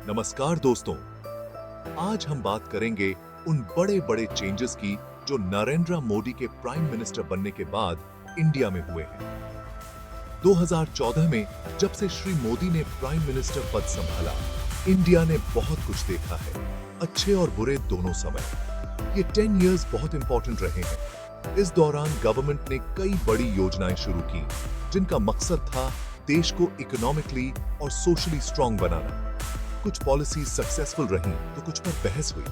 नमस्कार दोस्तों, आज हम बात करेंगे उन बड़े बड़े चेंजेस की जो नरेंद्र मोदी के प्राइम मिनिस्टर बनने के बाद इंडिया में हुए हैं। 2014 में जब से श्री मोदी ने प्राइम मिनिस्टर पद संभाला, इंडिया ने बहुत कुछ देखा है, अच्छे और बुरे दोनों समय। ये 10 इयर्स बहुत इंपॉर्टेंट रहे हैं। इस दौरान गवर्नमेंट ने कई बड़ी योजनाएं शुरू की, जिनका मकसद था देश को इकोनॉमिकली और सोशली स्ट्रांग बनाना। कुछ पॉलिसीज सक्सेसफुल रहीं तो कुछ पर बहस हुई।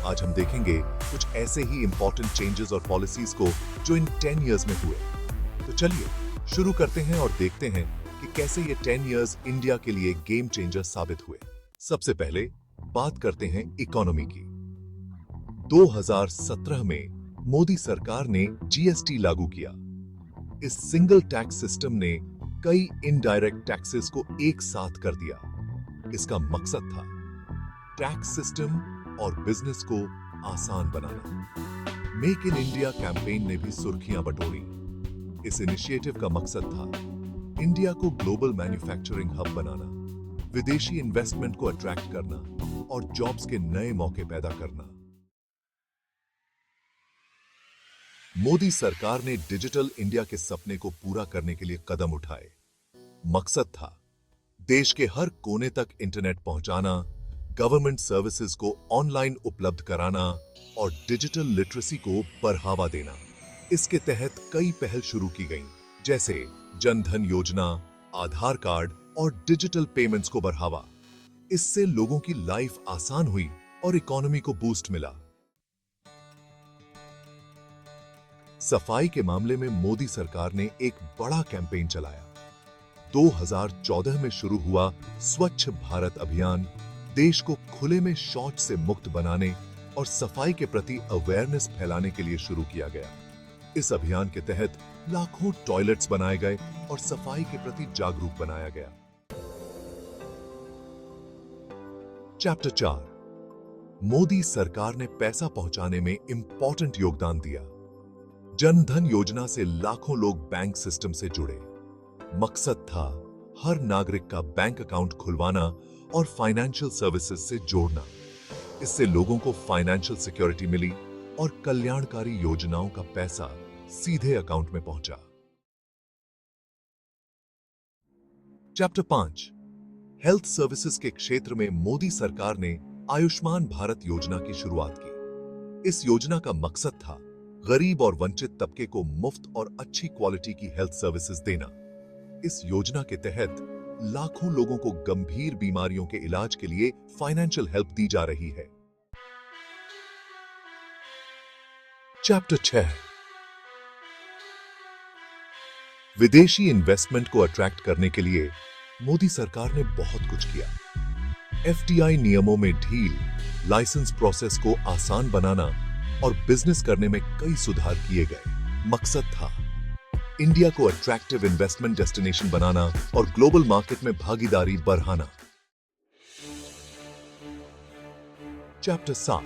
आज हम देखेंगे कुछ ऐसे ही इंपॉर्टेंट चेंजेस और पॉलिसीज को जो इन 10 इयर्स में हुए। तो चलिए शुरू करते हैं और देखते हैं कि कैसे ये 10 इयर्स इंडिया के लिए गेम चेंजर साबित हुए। सबसे पहले बात करते हैं इकोनॉमी की। 2017 में मोदी सरकार ने जीएसटी लागू किया। इस सिंगल टैक्स सिस्टम ने कई इनडायरेक्ट टैक्सेस को एक साथ कर दिया। इसका मकसद था टैक्स सिस्टम और बिजनेस को आसान बनाना। मेक इन इंडिया कैंपेन ने भी सुर्खियां बटोरी। इस इनिशिएटिव का मकसद था इंडिया को ग्लोबल मैन्युफैक्चरिंग हब बनाना, विदेशी इन्वेस्टमेंट को अट्रैक्ट करना और जॉब्स के नए मौके पैदा करना। मोदी सरकार ने डिजिटल इंडिया के सपने को पूरा करने के लिए कदम उठाए। मकसद था देश के हर कोने तक इंटरनेट पहुंचाना, गवर्नमेंट सर्विसेज को ऑनलाइन उपलब्ध कराना और डिजिटल लिटरेसी को बढ़ावा देना। इसके तहत कई पहल शुरू की गईं, जैसे जन धन योजना, आधार कार्ड और डिजिटल पेमेंट्स को बढ़ावा। इससे लोगों की लाइफ आसान हुई और इकोनॉमी को बूस्ट मिला। सफाई के मामले में मोदी सरकार ने एक बड़ा कैंपेन चलाया। 2014 में शुरू हुआ स्वच्छ भारत अभियान देश को खुले में शौच से मुक्त बनाने और सफाई के प्रति अवेयरनेस फैलाने के लिए शुरू किया गया। इस अभियान के तहत लाखों टॉयलेट्स बनाए गए और सफाई के प्रति जागरूक बनाया गया। चैप्टर 4, मोदी सरकार ने पैसा पहुंचाने में इंपॉर्टेंट योगदान दिया। जन धन योजना से लाखों लोग बैंक सिस्टम से जुड़े। मकसद था हर नागरिक का बैंक अकाउंट खुलवाना और फाइनेंशियल सर्विसेज से जोड़ना। इससे लोगों को फाइनेंशियल सिक्योरिटी मिली और कल्याणकारी योजनाओं का पैसा सीधे अकाउंट में पहुंचा। चैप्टर 5, हेल्थ सर्विसेज के क्षेत्र में मोदी सरकार ने आयुष्मान भारत योजना की शुरुआत की। इस योजना का मकसद था गरीब और वंचित तबके को मुफ्त और अच्छी क्वालिटी की हेल्थ सर्विसेज देना। इस योजना के तहत लाखों लोगों को गंभीर बीमारियों के इलाज के लिए फाइनेंशियल हेल्प दी जा रही है। चैप्टर 6, विदेशी इन्वेस्टमेंट को अट्रैक्ट करने के लिए मोदी सरकार ने बहुत कुछ किया। एफडीआई नियमों में ढील, लाइसेंस प्रोसेस को आसान बनाना और बिजनेस करने में कई सुधार किए गए। मकसद था इंडिया को अट्रैक्टिव इन्वेस्टमेंट डेस्टिनेशन बनाना और ग्लोबल मार्केट में भागीदारी बढ़ाना। चैप्टर 7,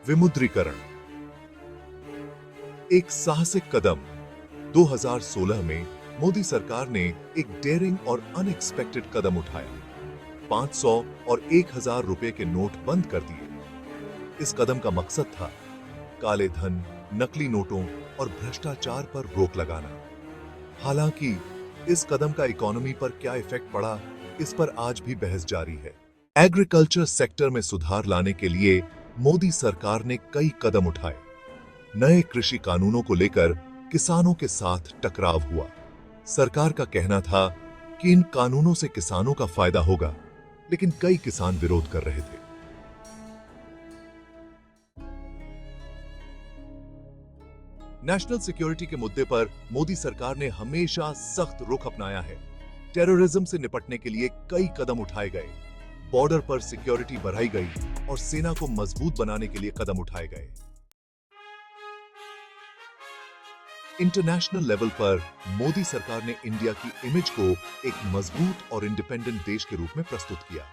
विमुद्रीकरण, एक साहसिक कदम। 2016 में मोदी सरकार ने एक डेयरिंग और अनएक्सपेक्टेड कदम उठाया। 500 और 1000 रुपए के नोट बंद कर दिए। इस कदम का मकसद था काले धन, नकली नोटों और भ्रष्टाचार पर रोक लगाना। हालांकि इस कदम का इकोनॉमी पर क्या इफेक्ट पड़ा, इस पर आज भी बहस जारी है। एग्रीकल्चर सेक्टर में सुधार लाने के लिए मोदी सरकार ने कई कदम उठाए। नए कृषि कानूनों को लेकर किसानों के साथ टकराव हुआ। सरकार का कहना था कि इन कानूनों से किसानों का फायदा होगा, लेकिन कई किसान विरोध कर रहे थे। नेशनल सिक्योरिटी के मुद्दे पर मोदी सरकार ने हमेशा सख्त रुख अपनाया है। टेररिज्म से निपटने के लिए कई कदम उठाए गए, बॉर्डर पर सिक्योरिटी बढ़ाई गई और सेना को मजबूत बनाने के लिए कदम उठाए गए। इंटरनेशनल लेवल पर मोदी सरकार ने इंडिया की इमेज को एक मजबूत और इंडिपेंडेंट देश के रूप में प्रस्तुत किया।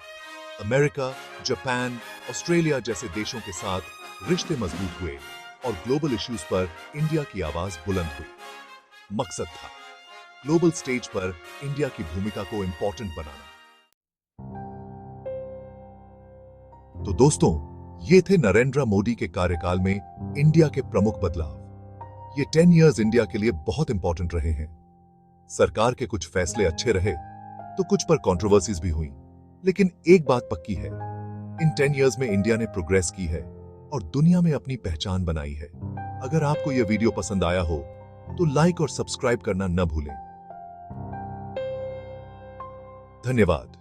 अमेरिका, जापान, ऑस्ट्रेलिया जैसे देशों के साथ रिश्ते मजबूत हुए और ग्लोबल इश्यूज पर इंडिया की आवाज बुलंद हुई। मकसद था ग्लोबल स्टेज पर इंडिया की भूमिका को इंपॉर्टेंट बनाना। तो दोस्तों, ये थे नरेंद्र मोदी के कार्यकाल में इंडिया के प्रमुख बदलाव। ये 10 इयर्स इंडिया के लिए बहुत इंपॉर्टेंट रहे हैं। सरकार के कुछ फैसले अच्छे रहे तो कुछ पर कंट्रोवर्सीज भी हुई, लेकिन एक बात पक्की है, इन 10 इयर्स में इंडिया ने प्रोग्रेस की है और दुनिया में अपनी पहचान बनाई है। अगर आपको यह वीडियो पसंद आया हो तो लाइक और सब्सक्राइब करना न भूलें। धन्यवाद।